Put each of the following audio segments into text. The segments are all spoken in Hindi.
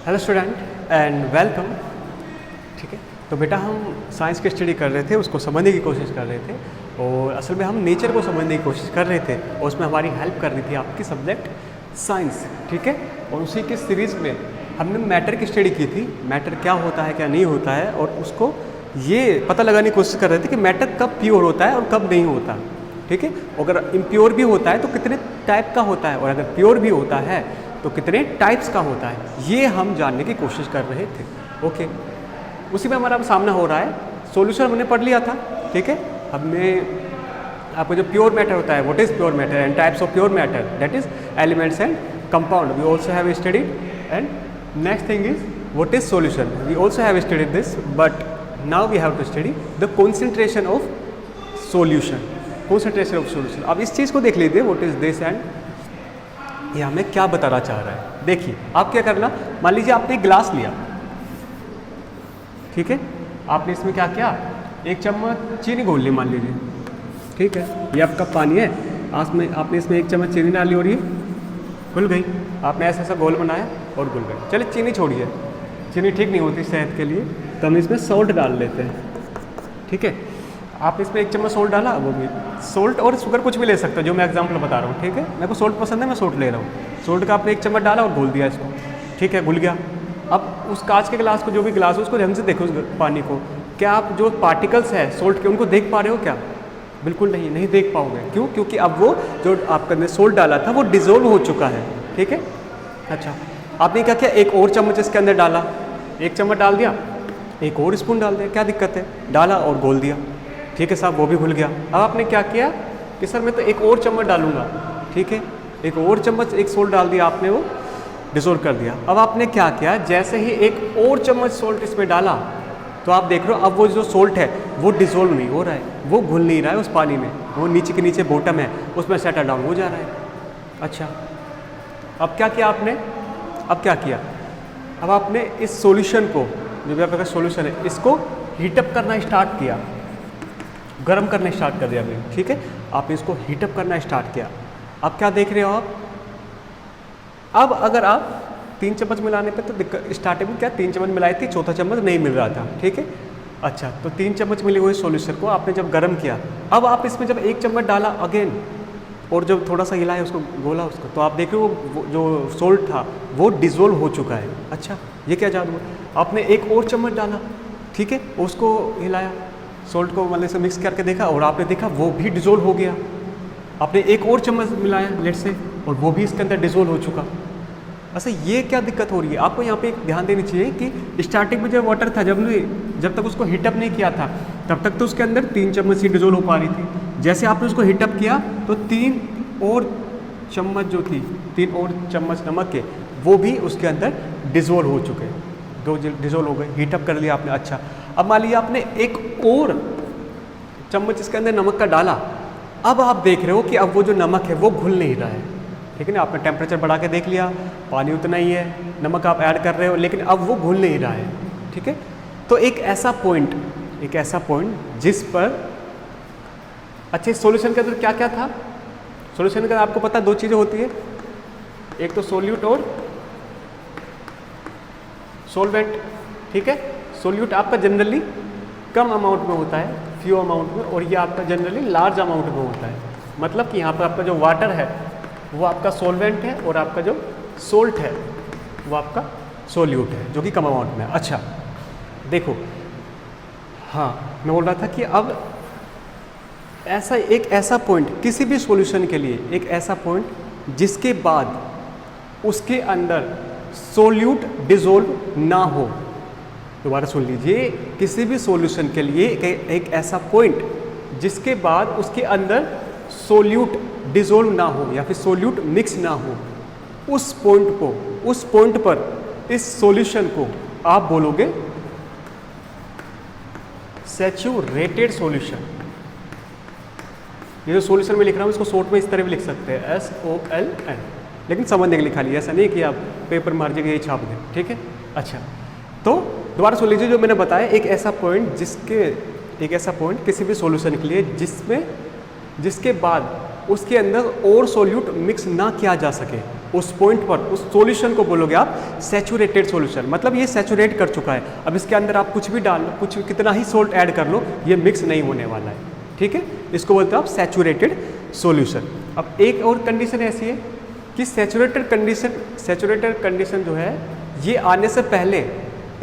Hello student and welcome. ठीक है, तो बेटा हम साइंस की स्टडी कर रहे थे, उसको समझने की कोशिश कर रहे थे और असल में हम नेचर को समझने की कोशिश कर रहे थे और उसमें हमारी हेल्प कर रही थी आपकी सब्जेक्ट साइंस। ठीक है, और उसी के सीरीज़ में हमने मैटर की स्टडी की थी, मैटर क्या होता है क्या नहीं होता है, और उसको ये पता लगाने की कोशिश कर रहे थे कि मैटर कब प्योर होता है और कब नहीं होता। ठीक है, अगर इम्प्योर भी होता है तो कितने टाइप का होता है और अगर प्योर भी होता है तो कितने टाइप्स का होता है, ये हम जानने की कोशिश कर रहे थे। ओके, उसी में हमारा सामना हो रहा है। सॉल्यूशन हमने पढ़ लिया था। ठीक है, हमने आपको जो प्योर मैटर होता है, what is pure matter and types of pure matter, that is elements and compound, we also have studied. And next thing is what is solution, we also have studied this, but now we have to study the concentration of solution, concentration of solution. अब इस चीज़ को देख लीजिए, व्हाट इज दिस एंड ये हमें क्या बताना चाह रहा है। देखिए, आप क्या करना, मान लीजिए आपने एक गिलास लिया, ठीक है, आपने इसमें क्या किया, एक चम्मच चीनी घोल ली मान लीजिए। ठीक है, ये आपका पानी है, आपने इसमें एक चम्मच चीनी डाली और ये घुल गई। आपने ऐसा ऐसा घोल बनाया और घुल गई। चलिए चीनी छोड़िए, चीनी ठीक नहीं होती सेहत के लिए, तो हम इसमें सॉल्ट डाल लेते हैं। ठीक है, आप इसमें एक चम्मच सोल्ट डाला, वो भी सोल्ट और शुगर कुछ भी ले सकते हो, जो मैं एग्जांपल बता रहा हूँ। ठीक है, मेरे को सोल्ट पसंद है, मैं सोल्ट ले रहा हूँ। सोल्ट का आपने एक चम्मच डाला और घोल दिया इसको। ठीक है, घुल गया। अब उस कांच के गिलास को, जो भी गिलास है, उसको ध्यान से देखो उस पानी को, क्या आप जो पार्टिकल्स है सोल्ट के उनको देख पा रहे हो क्या? बिल्कुल नहीं, नहीं देख पाओगे। क्यों? क्योंकि अब वो जो आपके अंदर सोल्ट डाला था वो डिजोल्व हो चुका है। ठीक है, अच्छा, आपने क्या किया, एक और चम्मच इसके अंदर डाला, एक चम्मच डाल दिया, एक और स्पून डाल दिया, क्या दिक्कत है, डाला और घोल दिया। ठीक है साहब, वो भी घुल गया। अब आपने क्या किया कि सर मैं तो एक और चम्मच डालूंगा। ठीक है, एक और चम्मच, एक सोल्ट डाल दिया आपने, वो डिसोल्व कर दिया। अब आपने क्या किया, जैसे ही एक और चम्मच सोल्ट इसमें डाला तो आप देख रहे हो अब वो जो सोल्ट है वो डिसोल्व नहीं हो रहा है, वो घुल नहीं रहा है उस पानी में, वो नीचे के नीचे बॉटम है उसमें सेटल डाउन हो जा रहा है। अच्छा, अब क्या किया आपने, अब क्या किया, अब आपने इस सॉल्यूशन को, जो भी आपका सॉल्यूशन है, इसको हीटअप करना स्टार्ट किया, गर्म करना स्टार्ट कर दिया आपने। ठीक है, आपने इसको हीटअप करना स्टार्ट किया। अब क्या देख रहे हो आप, अब अगर आप 3 चम्मच मिलाने पे तो दिक्कत, स्टार्टिंग में क्या 3 चम्मच मिलाई थी, चौथा चम्मच नहीं मिल रहा था। ठीक है, अच्छा, तो 3 चम्मच मिले हुए सॉल्यूशन को आपने जब गर्म किया, अब आप इसमें जब 1 चम्मच डाला अगेन और जब थोड़ा सा हिलाया उसको, गोला उसको, तो आप देख रहे हो वो जो सोल्ट था वो डिज़ोल्व हो चुका है। अच्छा, ये क्या जादू है, आपने एक और चम्मच डाला, ठीक है, उसको हिलाया, सोल्ट को मतलब से मिक्स करके देखा और आपने देखा वो भी डिज़ोल्व हो गया। आपने एक और चम्मच मिलाया लेट से और वो भी इसके अंदर डिज़ोल्व हो चुका। अच्छा, ये क्या दिक्कत हो रही है आपको, यहाँ पे एक ध्यान देनी चाहिए कि स्टार्टिंग में जो वाटर था, जब तक उसको हीटअप नहीं किया था तब तक तो उसके अंदर 3 चम्मच ही डिज़ोल्व हो पा रही थी। जैसे आपने उसको हीटअप किया तो 3 और चम्मच जो थी, 3 और चम्मच नमक के, वो भी उसके अंदर डिज़ोल्व हो चुके, दो डिज़ोल्व हो गए, हीटअप कर लिया आपने। अच्छा, अब मान लीजिए आपने एक और चम्मच इसके अंदर नमक का डाला, अब आप देख रहे हो कि अब वो जो नमक है वो घुल नहीं रहा है। ठीक है ना, आपने टेम्परेचर बढ़ा के देख लिया, पानी उतना ही है, नमक आप ऐड कर रहे हो, लेकिन अब वो घुल नहीं रहा है। ठीक है, तो एक ऐसा पॉइंट जिस पर, अच्छे सॉल्यूशन के अंदर क्या क्या था, सॉल्यूशन के अंदर आपको पता 2 चीज़ें होती है, एक तो सोल्यूट और सॉल्वेंट। ठीक है, सोल्यूट आपका जनरली कम अमाउंट में होता है, फ्यू अमाउंट में, और ये आपका जनरली लार्ज अमाउंट में होता है। मतलब कि यहाँ पर आपका जो वाटर है वो आपका सॉल्वेंट है और आपका जो सोल्ट है वो आपका सोल्यूट है, जो कि कम अमाउंट में है। अच्छा देखो, हाँ मैं बोल रहा था कि अब एक ऐसा पॉइंट किसी भी सॉल्यूशन के लिए, एक ऐसा पॉइंट जिसके बाद उसके अंदर सोल्यूट डिसोल्व ना हो। दोबारा सुन लीजिए, किसी भी सॉल्यूशन के लिए एक ऐसा पॉइंट जिसके बाद उसके अंदर सोल्यूट डिसोल्व ना हो या फिर सोल्यूट मिक्स ना हो, उस पॉइंट पर इस सॉल्यूशन को आप बोलोगे सैचुरेटेड सॉल्यूशन। ये जो सॉल्यूशन में लिख रहा हूँ इसको शॉर्ट में इस तरह भी लिख सकते हैं, SOLN, लेकिन समझने के लिए खाली, ऐसा नहीं कि आप पेपर मार के यही छाप दें। ठीक है, अच्छा, तो दोबारा सुन लीजिए जो मैंने बताया, एक ऐसा पॉइंट किसी भी सॉल्यूशन के लिए जिसके बाद उसके अंदर और सोल्यूट मिक्स ना किया जा सके, उस पॉइंट पर उस सॉल्यूशन को बोलोगे आप सैचुरेटेड सॉल्यूशन। मतलब ये सैचुरेट कर चुका है, अब इसके अंदर आप कुछ भी डाल लो, कुछ कितना ही सोल्ट ऐड कर लो, ये मिक्स नहीं होने वाला है, ठीक है। इसको बोलते हैं आप सैचुरेटेड सॉल्यूशन। अब एक और कंडीशन ऐसी है कि सैचुरेटेड कंडीशन जो है ये आने से पहले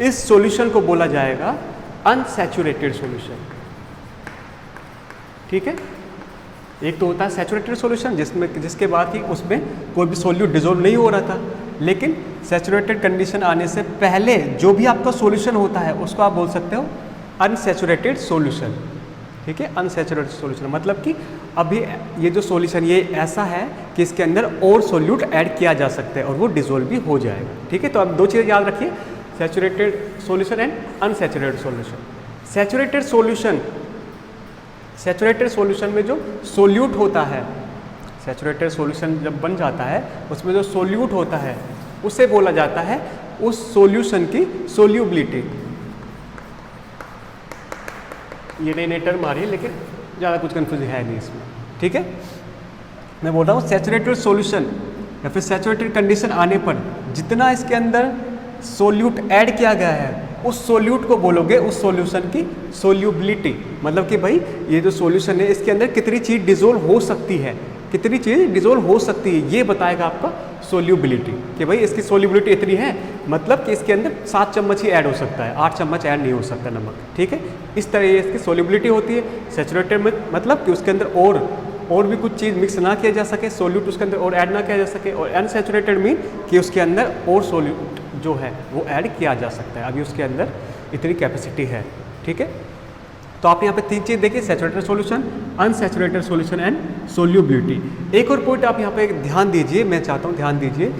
इस सॉल्यूशन को बोला जाएगा अनसैचुरेटेड सॉल्यूशन, ठीक है। एक तो होता है सैचुरेटेड सॉल्यूशन जिसके बाद कि उसमें कोई भी सोल्यूट डिसॉल्व नहीं हो रहा था, लेकिन सैचुरेटेड कंडीशन आने से पहले जो भी आपका सॉल्यूशन होता है उसको आप बोल सकते हो अनसैचुरेटेड सॉल्यूशन, ठीक है। अनसैचुरेटेड सॉल्यूशन मतलब कि अभी ये जो सॉल्यूशन ये ऐसा है कि इसके अंदर और सोल्यूट ऐड किया जा सकता है और वो डिसॉल्व भी हो जाएगा, ठीक है। तो अब दो चीज़ें याद रखिए, saturated solution and unsaturated solution. Saturated solution में जो सोल्यूट होता है, सैचुरेटेड सॉल्यूशन जब बन जाता है उसमें जो सोल्यूट होता है उसे बोला जाता है उस सॉल्यूशन की सोल्यूबिलिटी। ये नई टर्म आ रही है लेकिन ज़्यादा कुछ कन्फ्यूजन है नहीं इसमें, ठीक है। मैं बोल रहा हूँ सैचुरेटेड सॉल्यूशन या फिर सैचुरेटेड कंडीशन आने पर जितना इसके अंदर सोल्यूट ऐड किया गया है उस सोल्यूट को बोलोगे उस सॉल्यूशन की सोल्यूबिलिटी। मतलब कि भाई ये जो सॉल्यूशन है इसके अंदर कितनी चीज़ डिसॉल्व हो सकती है, कितनी चीज़ डिसॉल्व हो सकती है, ये बताएगा आपका सोल्यूबिलिटी कि भाई इसकी सोल्यूबिलिटी इतनी है, मतलब कि इसके अंदर 7 चम्मच ही ऐड हो सकता है, 8 चम्मच ऐड नहीं हो सकता नमक, ठीक है। इस तरह ये इसकी सोल्यूबिलिटी होती है। सैचुरेटेड में मतलब कि उसके अंदर और भी कुछ चीज़ मिक्स ना किया जा सके, सोल्यूट उसके अंदर और ऐड ना किया जा सके। और अनसैचुरेटेड मीन कि उसके अंदर और सोल्यूट जो है वो ऐड किया जा सकता है, अभी उसके अंदर इतनी कैपेसिटी है, ठीक है। तो आप यहाँ पे 3 चीज़ देखिए, saturated solution, unsaturated solution and solubility. एक और पॉइंट आप यहाँ पे ध्यान दीजिए, मैं चाहता हूँ ध्यान दीजिए।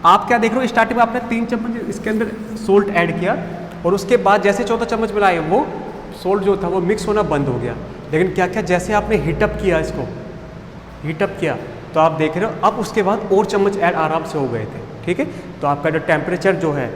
आप क्या देख रहे हो, स्टार्टिंग में आपने 3 चम्मच इसके अंदर सोल्ट ऐड किया और उसके बाद जैसे चौथा चम्मच बनाए वो सोल्ट जो था वो मिक्स होना बंद हो गया। लेकिन क्या क्या जैसे आपने हीटअप किया, इसको हीटअप किया तो आप देख रहे हो अब उसके बाद और चम्मच ऐड आराम से हो गए थे, ठीक है। तो आपका जो टेम्परेचर जो है,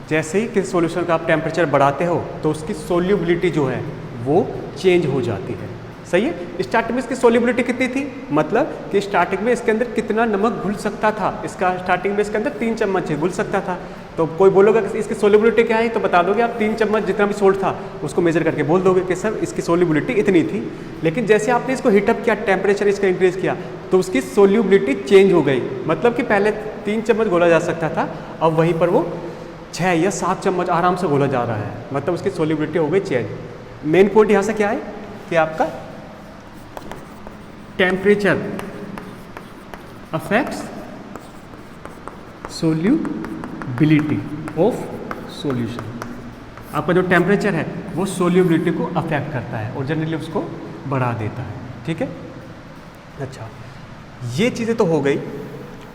जैसे ही किसी सॉल्यूशन का आप टेम्परेचर बढ़ाते हो तो उसकी सोल्यूबिलिटी जो है वो चेंज हो जाती है, सही है। स्टार्टिंग में इसकी सोल्यूबिलिटी कितनी थी, मतलब कि स्टार्टिंग में इसके अंदर कितना नमक घुल सकता था, इसका स्टार्टिंग में इसके अंदर 3 चम्मच घुल सकता था। तो कोई बोलोगे कि इसकी सोल्यूबिलिटी क्या है, तो बता दोगे आप 3 चम्मच जितना भी सोल्ट था उसको मेजर करके बोल दोगे कि सर इसकी सोल्यूबिलिटी इतनी थी। लेकिन जैसे आपने इसको हीटअप किया, टेम्परेचर इसका इंक्रीज़ किया तो उसकी सोल्यूबिलिटी चेंज हो गई। मतलब कि पहले 3 चम्मच घोला जा सकता था, अब वहीं पर वो 6 या 7 चम्मच आराम से घोला जा रहा है, मतलब उसकी सोल्यूबिलिटी हो गई चेंज। मेन पॉइंट यहाँ से क्या है कि आपका temperature affects solubility of solution. आपका जो टेम्परेचर है वो सोल्यूबिलिटी को अफेक्ट करता है और जनरली उसको बढ़ा देता है, ठीक है। अच्छा, ये चीज़ें तो हो गई।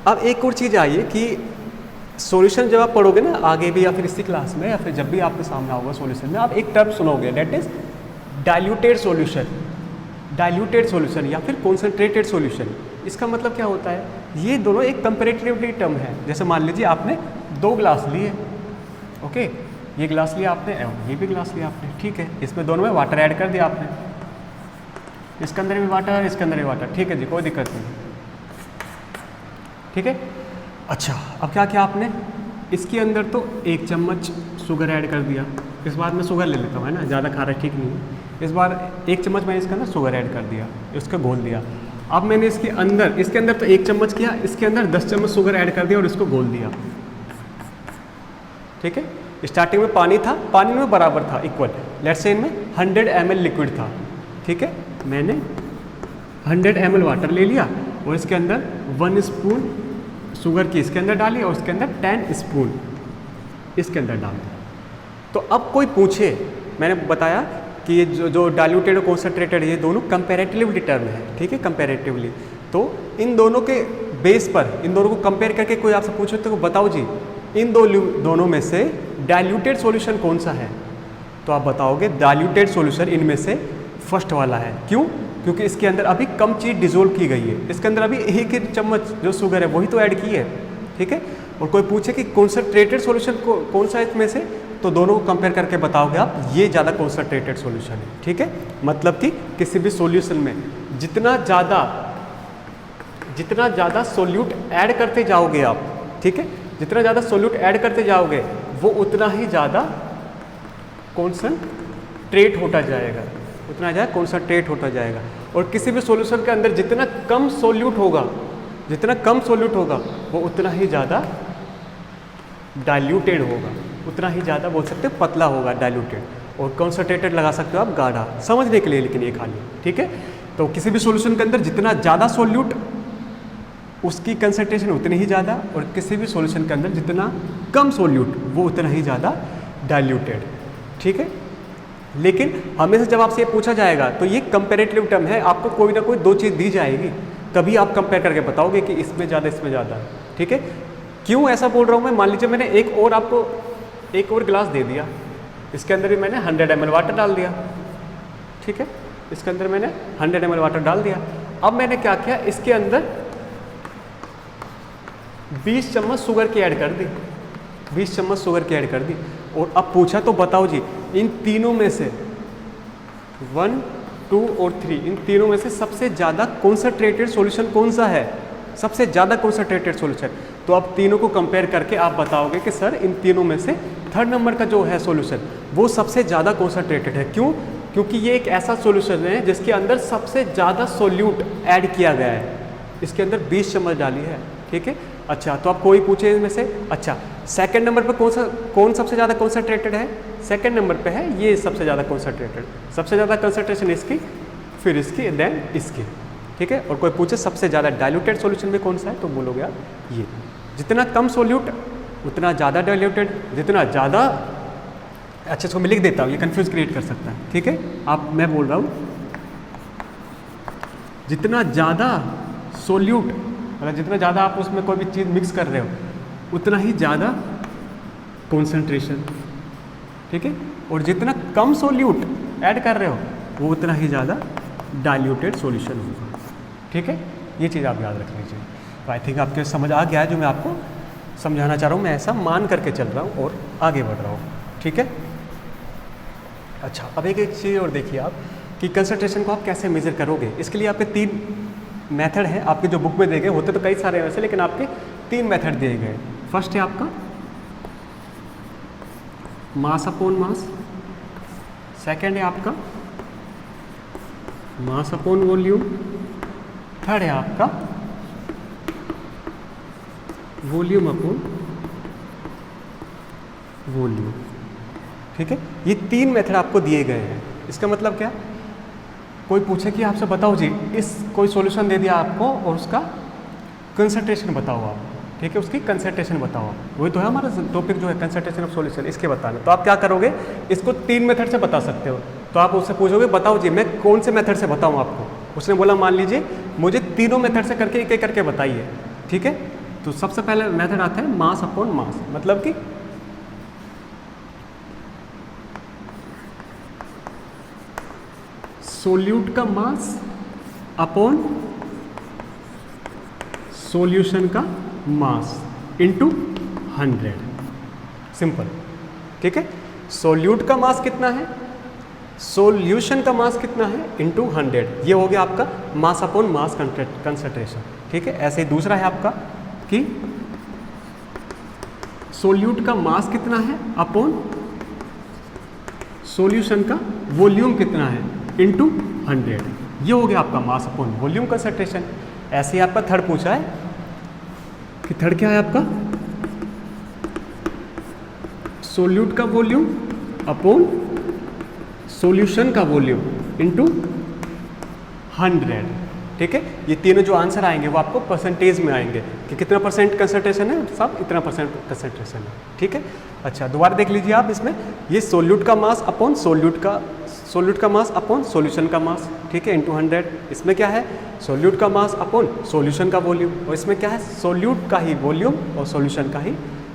अब एक और चीज़ आई है कि सॉल्यूशन जब आप पढ़ोगे ना आगे भी या फिर इसी क्लास में या फिर जब भी आपके सामने होगा सॉल्यूशन में, आप एक टर्म सुनोगे, that is diluted solution. Diluted solution या फिर कॉन्सेंट्रेटेड सॉल्यूशन, इसका मतलब क्या होता है, ये दोनों एक कंपैरेटिवली टर्म है। जैसे मान लीजिए आपने 2 ग्लास लिए, ओके, ये ग्लास लिया आपने, ये भी ग्लास लिया आपने, ठीक है। इसमें दोनों में वाटर ऐड कर दिया आपने, इसके अंदर भी वाटर, इसके अंदर भी वाटर, ठीक है जी, कोई दिक्कत नहीं, ठीक है। अच्छा, अब क्या किया आपने, इसके अंदर तो 1 चम्मच शुगर ऐड कर दिया, इस बार मैं शुगर ले लेता हूँ, है ना, ज़्यादा खारा ठीक नहीं है। इस बार 1 चम्मच मैंने इसके अंदर शुगर ऐड कर दिया, इसको घोल दिया। अब मैंने इसके अंदर तो 1 चम्मच किया, इसके अंदर 10 चम्मच शुगर ऐड कर दिया और इसको घोल दिया, ठीक है। स्टार्टिंग में पानी था, पानी में बराबर था, इक्वल, लेट्स से इनमें 100 ml लिक्विड था, ठीक है। मैंने 100 ml वाटर ले लिया और इसके अंदर 1 स्पून शुगर की इसके अंदर डाली और उसके अंदर 10 स्पून इसके अंदर डाल दिया। तो अब कोई पूछे, मैंने बताया कि ये जो डाइल्यूटेड और कॉन्सेंट्रेटेड ये दोनों कंपैरेटिवली टर्म है, ठीक है, कंपैरेटिवली। तो इन दोनों के बेस पर इन दोनों को कंपेयर करके कोई आपसे पूछे तो बताओ जी इन दोनों में से डाइल्यूटेड सॉल्यूशन कौन सा है, तो आप बताओगे डाइल्यूटेड सॉल्यूशन इनमें से फर्स्ट वाला है। क्यों? क्योंकि इसके अंदर अभी कम चीज़ डिसोल्व की गई है, इसके अंदर अभी 1 चम्मच जो शुगर है वही तो ऐड की है, ठीक है। और कोई पूछे कि कॉन्सेंट्रेटेड सॉल्यूशन कौन सा है इसमें से, तो दोनों को कंपेयर करके बताओगे आप ये ज़्यादा कॉन्सेंट्रेटेड सॉल्यूशन है, ठीक है। मतलब कि किसी भी सॉल्यूशन में जितना ज़्यादा जितना ज़्यादा सोल्यूट ऐड करते जाओगे आप, ठीक है, जितना ज़्यादा सोल्यूट ऐड करते जाओगे वो उतना ही ज़्यादा कॉन्सनट्रेट होता जाएगा, उतना ज़्यादा कॉन्सनट्रेट होता जाएगा। और किसी भी सॉल्यूशन के अंदर जितना कम सोल्यूट होगा, जितना कम सोल्यूट होगा वो उतना ही ज़्यादा डाइल्यूटेड होगा, उतना ही ज़्यादा बोल सकते हो पतला होगा, डाइल्यूटेड। और कॉन्सनट्रेटेड लगा सकते हो आप गाढ़ा, समझने के लिए लेकिन ये खाली, ठीक है। तो किसी भी सॉल्यूशन के अंदर जितना ज़्यादा सोल्यूट उसकी कंसंट्रेशन उतनी ही ज़्यादा, और किसी भी सॉल्यूशन के अंदर जितना कम सोल्यूट वो उतना ही ज़्यादा डाइल्यूटेड, ठीक है। लेकिन हमेशा जब आपसे ये पूछा जाएगा तो ये कंपेरेटिव टर्म है, आपको कोई ना कोई दो चीज़ दी जाएगी तभी आप कंपेयर करके बताओगे कि इसमें ज़्यादा इसमें ज़्यादा, ठीक है। क्यों ऐसा बोल रहा हूँ मैं, मान लीजिए मैंने एक और गिलास दे दिया, इसके अंदर भी मैंने 100 ml वाटर डाल दिया, ठीक है, इसके अंदर मैंने 100 ml वाटर डाल दिया। अब मैंने क्या किया, इसके अंदर 20 चम्मच शुगर की ऐड कर दी, 20 चम्मच शुगर की ऐड कर दी। और अब पूछा तो बताओ जी, इन तीनों में से 1, 2 और 3, इन तीनों में से सबसे ज़्यादा कॉन्सनट्रेटेड सॉल्यूशन कौन सा है, सबसे ज़्यादा कॉन्सनट्रेटेड सॉल्यूशन। तो आप तीनों को कंपेयर करके आप बताओगे कि सर इन तीनों में से थर्ड नंबर का जो है सॉल्यूशन वो सबसे ज़्यादा कॉन्सनट्रेटेड है। क्यों? क्योंकि ये एक ऐसा सॉल्यूशन है जिसके अंदर सबसे ज़्यादा सोल्यूट ऐड किया गया है, इसके अंदर 20 चम्मच डाली है, ठीक है। अच्छा, तो आप कोई पूछे इनमें से, अच्छा सेकंड नंबर पर कौन सबसे ज़्यादा कॉन्सनट्रेटेड है, सेकंड नंबर पे है ये सबसे ज़्यादा कॉन्सनट्रेटेड, सबसे ज़्यादा कंसंट्रेशन इसकी, फिर इसकी, देन इसकी, ठीक है। और कोई पूछे सबसे ज़्यादा डाइल्यूटेड सॉल्यूशन में कौन सा है, तो बोलोगे आप ये। जितना कम सोल्यूट उतना ज़्यादा डाइल्यूटेड, जितना ज़्यादा, अच्छा इसको मैं लिख देता हूँ, ये कंफ्यूज क्रिएट कर सकता है, ठीक है। आप, मैं बोल रहा हूँ जितना ज़्यादा सोल्यूट, मतलब जितना ज़्यादा आप उसमें कोई भी चीज़ मिक्स कर रहे हो उतना ही ज़्यादा कॉन्सेंट्रेशन, ठीक है। और जितना कम सोल्यूट ऐड कर रहे हो वो उतना ही ज़्यादा डाइल्यूटेड सॉल्यूशन होगा, ठीक है। ये चीज़ आप याद रख लीजिए। तो आई थिंक आपके समझ आ गया है जो मैं आपको समझाना चाह रहा हूँ, मैं ऐसा मान करके चल रहा हूँ और आगे बढ़ रहा हूँ, ठीक है। अच्छा, अब एक चीज़ और देखिए आप कि कंसंट्रेशन को आप कैसे मेज़र करोगे। इसके लिए आपके 3 मेथड है, आपके जो बुक में दिए गए, होते तो कई सारे हैं वैसे, लेकिन आपके 3 मेथड दिए गए। फर्स्ट है आपका मास अपॉन मास, सेकेंड है आपका मास अपॉन वॉल्यूम, थर्ड है आपका वॉल्यूम अपॉन वॉल्यूम, ठीक है। ये 3 मेथड आपको दिए गए हैं। इसका मतलब क्या, कोई पूछे कि आपसे बताओ जी इस कोई सॉल्यूशन दे दिया आपको और उसका कंसंट्रेशन बताओ आप, ठीक है, उसकी कंसंट्रेशन बताओ आप, वही तो है हमारा टॉपिक जो है कंसंट्रेशन ऑफ सॉल्यूशन, इसके बताना। तो आप क्या करोगे, इसको 3 मेथड से बता सकते हो। तो आप उससे पूछोगे बताओ जी मैं कौन से मेथड से बताऊँ आपको, उसने बोला मान लीजिए मुझे तीनों मेथड से करके एक एक करके बताइए, ठीक है। तो सबसे पहले मेथड आता है मास अपॉन मास, मतलब कि सोल्यूट का मास अपॉन सॉल्यूशन का मास इनटू 100, सिंपल, ठीक है। सोल्यूट का मास कितना है, सॉल्यूशन का मास कितना है, इनटू 100, ये हो गया आपका मास अपॉन मास कंसंट्रेशन, ठीक है। ऐसे ही दूसरा है आपका कि सोल्यूट का मास कितना है अपॉन सॉल्यूशन का वॉल्यूम कितना है इनटू 100, ये हो गया आपका मास अपॉन वॉल्यूम कंसंट्रेशन। ऐसे ही आपका थर्ड पूछा है कि थर्ड क्या है आपका, सोल्यूट का वॉल्यूम अपॉन सॉल्यूशन का वॉल्यूम इनटू 100, ठीक है। ये तीनों जो आंसर आएंगे वो आपको परसेंटेज में आएंगे कि कितना परसेंट कंसंट्रेशन है, सब इतना परसेंट कंसंट्रेशन है, ठीक है। अच्छा, दोबारा देख लीजिए आप, इसमें ये सोल्यूट का मास अपॉन सोल्यूट का मास अपॉन सॉल्यूशन का मास, ठीक है, इनटू 100। इसमें क्या है, सोल्यूट का मास अपॉन सॉल्यूशन का वॉल्यूम, और इसमें क्या है, सोल्यूट का ही वॉल्यूम और सॉल्यूशन का ही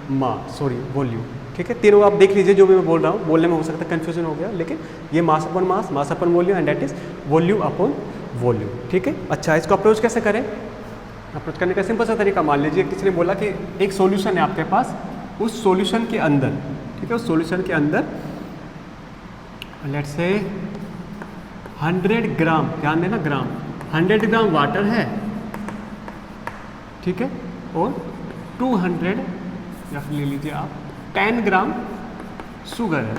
वॉल्यूम, ठीक है। तीनों आप देख लीजिए, जो भी मैं बोल रहा हूँ, बोलने में हो सकता है कन्फ्यूजन हो गया, लेकिन ये mass upon mass upon volume and that is volume upon volume, ठीक है। अच्छा, इसको अप्रोच कैसे करें, अप्रोच करने का सिंपल सा तरीका, मान लीजिए किसी ने बोला कि एक सॉल्यूशन है आपके पास, उस सॉल्यूशन के अंदर, ठीक है, उस सॉल्यूशन के अंदर लेट्स से 100 ग्राम, ध्यान देना ग्राम, 100 ग्राम वाटर है ठीक है, और 200 या फिर ले लीजिए आप 10 ग्राम शुगर है।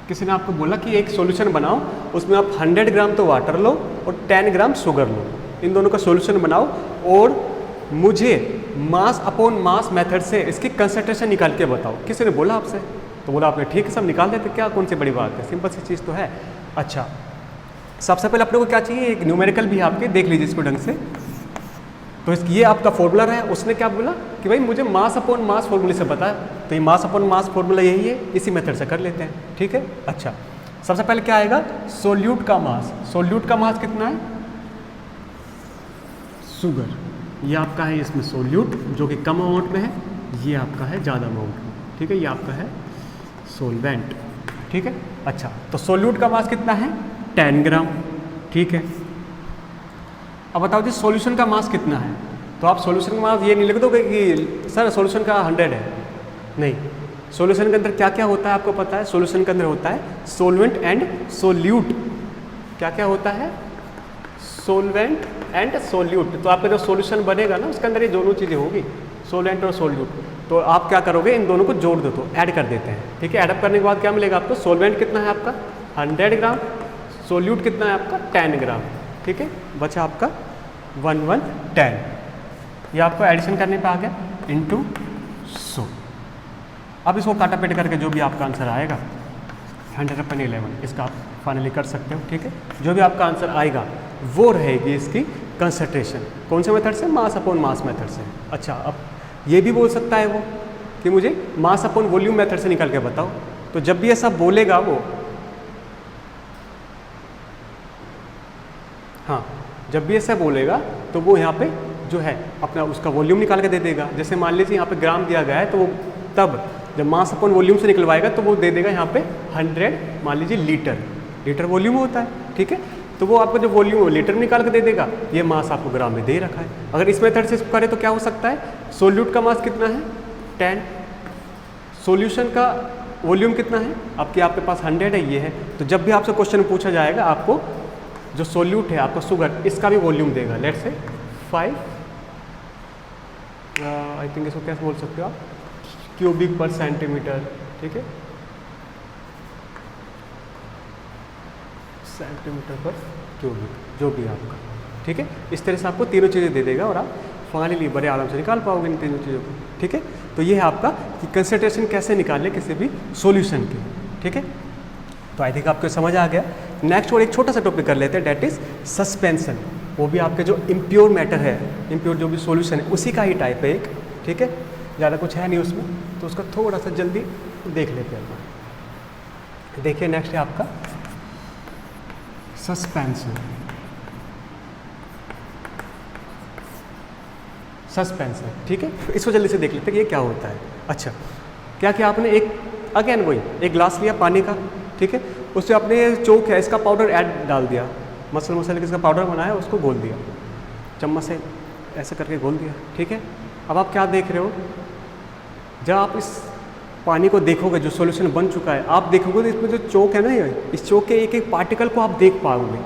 किसी ने आपको बोला कि एक सॉल्यूशन बनाओ, उसमें आप 100 ग्राम तो वाटर लो और 10 ग्राम शुगर लो, इन दोनों का सॉल्यूशन बनाओ और मुझे मास अपॉन मास मेथड से इसकी कंसंट्रेशन निकाल के बताओ। किसी ने बोला आपसे, तो बोला आपने ठीक है सब निकाल देते, क्या कौन सी बड़ी बात है, सिंपल सी चीज़ तो है। अच्छा, सबसे पहले अपने को क्या चाहिए, एक न्यूमेरिकल भी आपके देख लीजिए इसको ढंग से। तो ये आपका फॉर्मूला है, उसने क्या बोला कि भाई मुझे मास अपॉन मास फॉर्मूले से पता है, तो ये मास अपॉन मास फॉर्मूला यही है, इसी मेथड से कर लेते हैं। ठीक है, अच्छा सबसे पहले क्या आएगा, सोल्यूट का मास। सोल्यूट का मास कितना है, शुगर, ये आपका है इसमें सोल्यूट जो कि कम अमाउंट में है, ये आपका है ज़्यादा अमाउंट में। ठीक है, ये आपका है सोलवेंट। ठीक है, अच्छा तो सोल्यूट का मास कितना है 10 ग्राम। ठीक है, अब बताओ जी सॉल्यूशन का मास कितना है, तो आप सॉल्यूशन का मास ये नहीं लिख दोगे कि सर सॉल्यूशन का 100 है, नहीं, सॉल्यूशन के अंदर क्या क्या होता है आपको पता है, सॉल्यूशन के अंदर होता है सोलवेंट एंड सोल्यूट। क्या क्या होता है, सोलवेंट एंड सोल्यूट। तो आपका जो सॉल्यूशन बनेगा ना उसके अंदर ये दोनों चीज़ें होगी, सोलवेंट और सोल्यूट। तो आप क्या करोगे, इन दोनों को जोड़ दो, तो ऐड कर देते हैं। ठीक है, ऐड करने के बाद क्या मिलेगा आपको, सोलवेंट कितना है आपका 100 ग्राम, सोल्यूट कितना है आपका 10 ग्राम। ठीक है, बचा आपका 1110, ये आपको एडिशन करने पे आ गया इंटू 100। अब इसको काटा पेट करके जो भी आपका आंसर आएगा 100/11 इसका आप फाइनली कर सकते हो। ठीक है, जो भी आपका आंसर आएगा वो रहेगी इसकी कंसंट्रेशन, कौन से मेथड से, मास अपॉन मास मेथड से। अच्छा, अब ये भी बोल सकता है वो कि मुझे मास अपॉन वॉल्यूम मेथड से निकाल के बताओ, तो जब भी ऐसा बोलेगा वो, हाँ जब भी ऐसा बोलेगा तो वो यहाँ पे जो है अपना उसका वॉल्यूम निकाल के दे देगा। जैसे मान लीजिए यहाँ पे ग्राम दिया गया है, तो वो तब जब मास अपॉन वॉल्यूम से निकलवाएगा तो वो दे देगा यहाँ पे 100 मान लीजिए लीटर वॉल्यूम होता है। ठीक है, तो वो आपको जो वॉल्यूम लीटर में निकाल के दे देगा, ये मास आपको ग्राम में दे रखा है। अगर इस मेथड से करें तो क्या हो सकता है, सोल्यूट का मास कितना है 10, सोल्यूशन का वॉल्यूम कितना है आपके पास 100 है, ये है। तो जब भी आपसे क्वेश्चन पूछा जाएगा आपको जो सोल्यूट है आपका शुगर, इसका भी वॉल्यूम देगा, लेट से 5 आई थिंक इसको कैसे बोल सकते हो आप, क्यूबिक पर सेंटीमीटर। ठीक है, सेंटीमीटर पर क्यूबिक, जो भी आपका। ठीक है, इस तरह से आपको तीनों चीज़ें दे देगा और आप फाइनली बड़े आराम से निकाल पाओगे इन तीनों चीज़ों को। ठीक है, तो ये है आपका कि कंसंट्रेशन कैसे निकालें किसी भी सॉल्यूशन की। ठीक है, तो आई थिंक आपको समझ आ गया। नेक्स्ट और एक छोटा सा टॉपिक कर लेते हैं, डेट इज सस्पेंशन। वो भी आपके जो इम्प्योर मैटर है, इम्प्योर जो भी सॉल्यूशन है उसी का ही टाइप है एक। ठीक है, ज़्यादा कुछ है नहीं उसमें, तो उसका थोड़ा सा जल्दी देख लेते हैं। देखिए नेक्स्ट है आपका सस्पेंशन। सस्पेंशन, ठीक है, तो इसको जल्दी से देख लेते हैं कि ये क्या होता है। अच्छा, क्या किया आपने, एक अगेन वही एक ग्लास लिया पानी का, ठीक है, उससे आपने चोक है इसका पाउडर ऐड डाल दिया, मसाले किसका पाउडर बनाया उसको घोल दिया, चम्मच से ऐसे करके घोल दिया। ठीक है, अब आप क्या देख रहे हो, जब आप इस पानी को देखोगे जो सॉल्यूशन बन चुका है, आप देखोगे तो इसमें जो चोक है ना, इस चोक के एक एक पार्टिकल को आप देख पाओगे।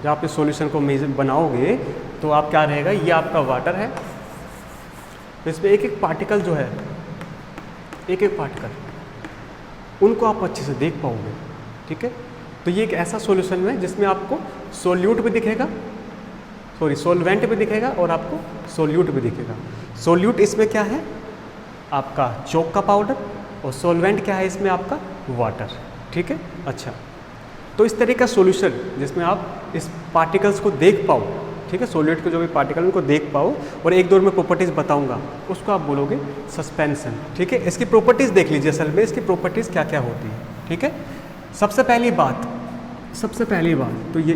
जब आप इस सॉल्यूशन को बनाओगे तो आप क्या रहेगा, ये आपका वाटर है, तो इसमें एक एक पार्टिकल जो है, एक एक पार्टिकल उनको आप अच्छे से देख पाओगे। ठीक है, तो ये एक ऐसा सॉल्यूशन है जिसमें आपको सोल्यूट भी दिखेगा, सोलवेंट भी दिखेगा और आपको सोल्यूट भी दिखेगा। सोल्यूट इसमें क्या है आपका चोक का पाउडर, और सोलवेंट क्या है इसमें आपका वाटर। ठीक है, अच्छा, तो इस तरह का सॉल्यूशन जिसमें आप इस पार्टिकल्स को देख पाओ, ठीक है, सोल्यूट के जो भी पार्टिकल उनको देख पाओ, और एक दो में प्रॉपर्टीज़ बताऊंगा, उसको आप बोलोगे सस्पेंशन। ठीक है, इसकी प्रॉपर्टीज़ देख लीजिए, असल में इसकी प्रॉपर्टीज़ क्या क्या होती है। ठीक है, सबसे पहली बात तो ये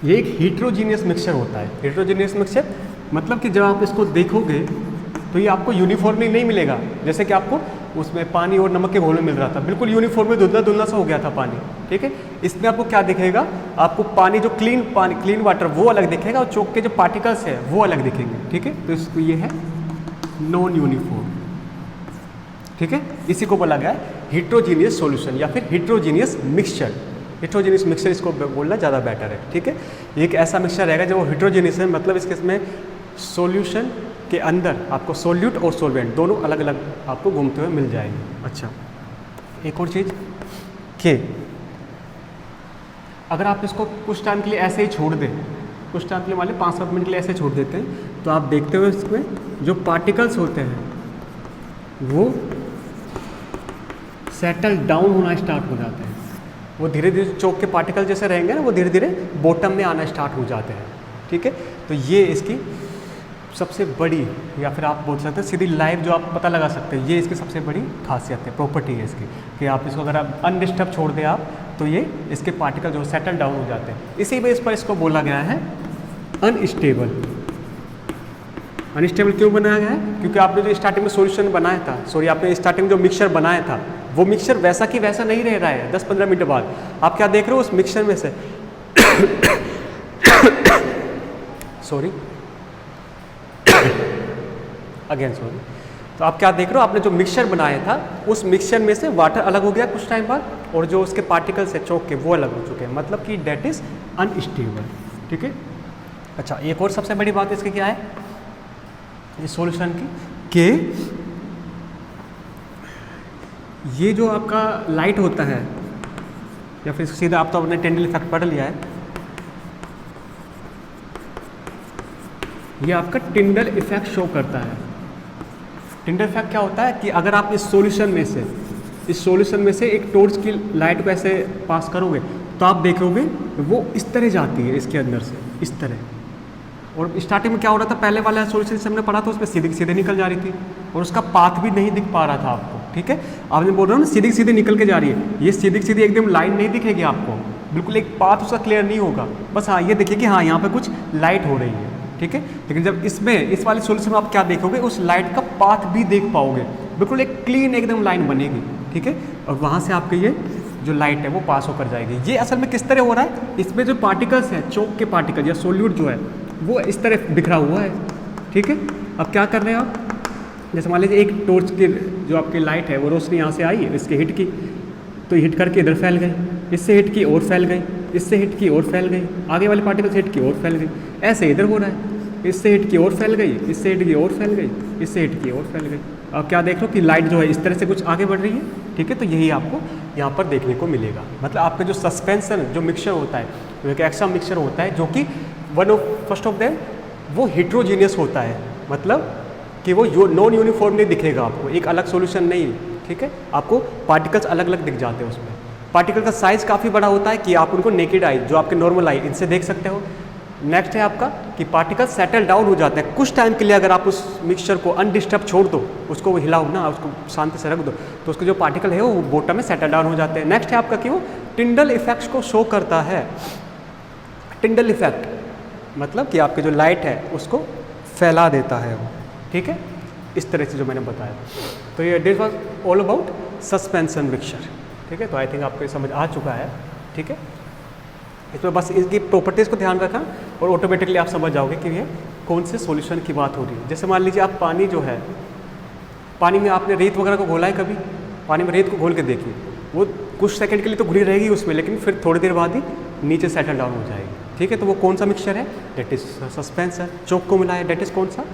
एक हीट्रोजीनियस मिक्सचर होता है। हीट्रोजीनियस मिक्सचर मतलब कि जब आप इसको देखोगे तो ये आपको यूनिफॉर्मली नहीं मिलेगा, जैसे कि आपको उसमें पानी और नमक के घोल में मिल रहा था, बिल्कुल यूनिफॉर्मली धुंधला सा हो गया था पानी। ठीक है, इसमें आपको क्या दिखेगा, आपको पानी जो क्लीन वाटर वो अलग दिखेगा, और चोक के जो पार्टिकल्स है वो अलग दिखेंगे। ठीक है, तो इसको ये है नॉन यूनिफॉर्म। ठीक है, इसी को बोला गया है हीट्रोजीनियस सॉल्यूशन या फिर हीट्रोजीनियस मिक्सचर। हेट्रोजीनियस मिक्सचर इसको बोलना ज़्यादा बेटर है, ठीक है। एक ऐसा मिक्सचर रहेगा जो हेट्रोजीनियस है, मतलब इसमें सॉल्यूशन के अंदर आपको सोल्यूट और सोलवेंट दोनों अलग अलग आपको घूमते हुए मिल जाएंगे। अच्छा, एक और चीज़ कि अगर आप इसको कुछ टाइम के लिए ऐसे ही छोड़ दें, कुछ टाइम के लिए मान लीजिए 5-7 मिनट के लिए ऐसे छोड़ देते हैं, तो आप देखते हुए इसमें जो पार्टिकल्स होते हैं वो सेटल डाउन होना स्टार्ट हो जाते हैं। वो धीरे धीरे चौक के पार्टिकल जैसे रहेंगे ना, वो धीरे धीरे बॉटम में आना स्टार्ट हो जाते हैं, ठीक है। तो ये इसकी सबसे बड़ी, या फिर आप बोल सकते हैं सीधी लाइव जो आप पता लगा सकते हैं, ये इसकी सबसे बड़ी खासियत है, प्रॉपर्टी है इसकी, कि आप इसको अगर आप अनडिस्टर्ब छोड़ दें आप, तो ये इसके पार्टिकल जो सेटल डाउन हो जाते हैं। इसी बेस पर इसको बोला गया है अनस्टेबल। अनस्टेबल क्यों बनाया गया है? क्योंकि आपने जो स्टार्टिंग में सॉल्यूशन बनाया था, आपने स्टार्टिंग में जो मिक्सचर बनाया था, वो मिक्सचर वैसा कि वैसा नहीं रह रहा है 10-15 मिनट बाद। आप क्या देख रहे हो उस मिक्सचर में से सॉरी अगेन सॉरी, तो आप क्या देख रहे हो, आपने जो मिक्सचर बनाया था उस मिक्सचर में से वाटर अलग हो गया कुछ टाइम बाद, और जो उसके पार्टिकल्स है चौक के वो अलग हो चुके हैं, मतलब कि डेट इज अनस्टेबल, ठीक है। अच्छा, एक और सबसे बड़ी बात इसकी क्या है इस सॉल्यूशन की, कि ये जो आपका लाइट होता है, या फिर सीधा आप तो अपने टिंडल इफेक्ट पढ़ लिया है, ये आपका टिंडल इफेक्ट शो करता है। टिंडल इफेक्ट क्या होता है कि अगर आप इस सॉल्यूशन में से एक टॉर्च की लाइट को ऐसे पास करोगे, तो आप देखोगे वो इस तरह जाती है इसके अंदर से, इस तरह। और स्टार्टिंग में क्या हो रहा था, पहले वाला सॉल्यूशन जिसे हमने पढ़ा था उसमें सीधे सीधे निकल जा रही थी, और उसका पाथ भी नहीं दिख पा रहा था आपको, ठीक है। आपने बोल रहा हूँ ना सीधी सीधी निकल के जा रही है, ये सीधी सीधी एकदम लाइन नहीं दिखेगी आपको, बिल्कुल एक पाथ उसका क्लियर नहीं होगा, बस हाँ ये देखिए कि हाँ यहाँ पे कुछ लाइट हो रही है, ठीक है। लेकिन जब इसमें इस वाले सॉल्यूशन में आप क्या देखोगे, उस लाइट का पाथ भी देख पाओगे, बिल्कुल एक क्लीन एकदम लाइन बनेगी, ठीक है। और वहाँ से आपके ये जो लाइट है वो पास होकर जाएगी। ये असल में किस तरह हो रहा है, इसमें जो पार्टिकल्स हैं, चौक के पार्टिकल या सोल्यूट जो है वो इस तरह बिखरा हुआ है, ठीक है। अब क्या कर रहे हैं आप, जैसे मान लीजिए एक टॉर्च की जो आपकी लाइट है वो रोशनी यहाँ से आई, इसके हिट की, तो हिट करके इधर फैल गई, इससे हिट की और फैल गई, इससे हिट की और फैल गई, आगे वाले पार्टिकल से हिट की और फैल गई, ऐसे इधर हो रहा है, इससे हिट की और फैल गई, इससे हिट की और फैल गई, इससे हिट की और फैल गई। अब क्या देख लो कि लाइट जो है इस तरह से कुछ आगे बढ़ रही है, ठीक है। तो यही आपको यहाँ पर देखने को मिलेगा। मतलब आपका जो सस्पेंशन जो मिक्सचर होता है, वो एक ऐसा मिक्सचर होता है जो कि फर्स्ट ऑफ देम वो हेट्रोजीनियस होता है, मतलब कि वो नॉन यूनिफॉर्म नहीं दिखेगा आपको, एक अलग सॉल्यूशन नहीं, ठीक है। आपको पार्टिकल्स अलग अलग दिख जाते हैं उसमें। पार्टिकल का साइज़ काफ़ी बड़ा होता है कि आप उनको नेकेड आई, जो आपके नॉर्मल आई, इनसे देख सकते हो। नेक्स्ट है आपका कि पार्टिकल सेटल डाउन हो जाते हैं कुछ टाइम के लिए। अगर आप उस मिक्सचर को अनडिस्टर्ब छोड़ दो, उसको वो हिलाओ ना, उसको शांति से रख दो, तो उसके जो पार्टिकल है वो बॉटम में सेटल डाउन हो जाते हैं। नेक्स्ट है आपका कि वो टिंडल इफेक्ट्स को शो करता है। टिंडल इफेक्ट मतलब कि आपके जो लाइट है उसको फैला देता है वो, ठीक है, इस तरह से जो मैंने बताया। तो ये this was all about suspension mixture, ठीक है। तो आई थिंक आपको ये समझ आ चुका है, ठीक है। इसमें बस इसकी प्रॉपर्टीज़ को ध्यान रखा और ऑटोमेटिकली आप समझ जाओगे कि ये कौन से सॉल्यूशन की बात हो रही है। जैसे मान लीजिए आप पानी जो है, पानी में आपने रेत वगैरह को घोला है कभी, पानी में रेत को घोल के देखिए, वो कुछ सेकंड के लिए तो घुली रहेगी उसमें, लेकिन फिर थोड़ी देर बाद ही नीचे सेटल डाउन हो जाएगी, ठीक है। तो वो कौन सा मिक्सचर है, डेट इज सस्पेंशन। चौक को मिला है, डेट इज कौन सा,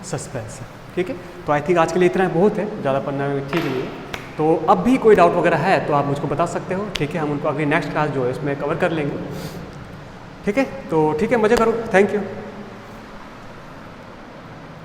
सस्पेंशन, ठीक है। तो आई थिंक आज के लिए इतना बहुत है, ज़्यादा पढ़ना ठीक नहीं है। तो अब भी कोई डाउट वगैरह है तो आप मुझको बता सकते हो, ठीक है। हम उनको अगली नेक्स्ट क्लास जो है उसमें कवर कर लेंगे, ठीक है। तो ठीक है, मज़े करो, थैंक यू।